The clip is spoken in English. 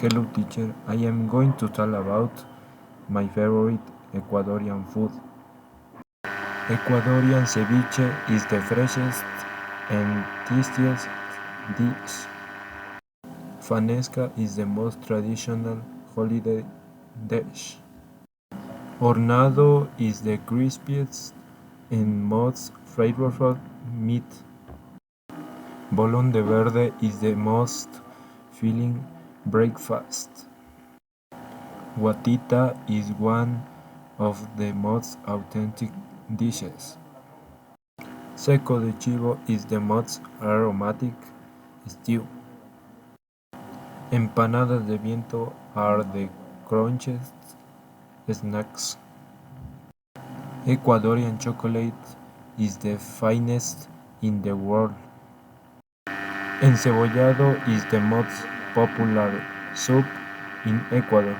Hello teacher, I am going to tell about my favorite Ecuadorian food. Ecuadorian ceviche is the freshest and tastiest dish. Fanesca is the most traditional holiday dish. Hornado is the crispiest and most flavorful meat. Bolón de verde is the most filling breakfast. Guatita is one of the most authentic dishes. Seco de chivo is the most aromatic stew. Empanadas de viento are the crunchiest snacks. Ecuadorian chocolate is the finest in the world. Encebollado is the most popular soup in Ecuador.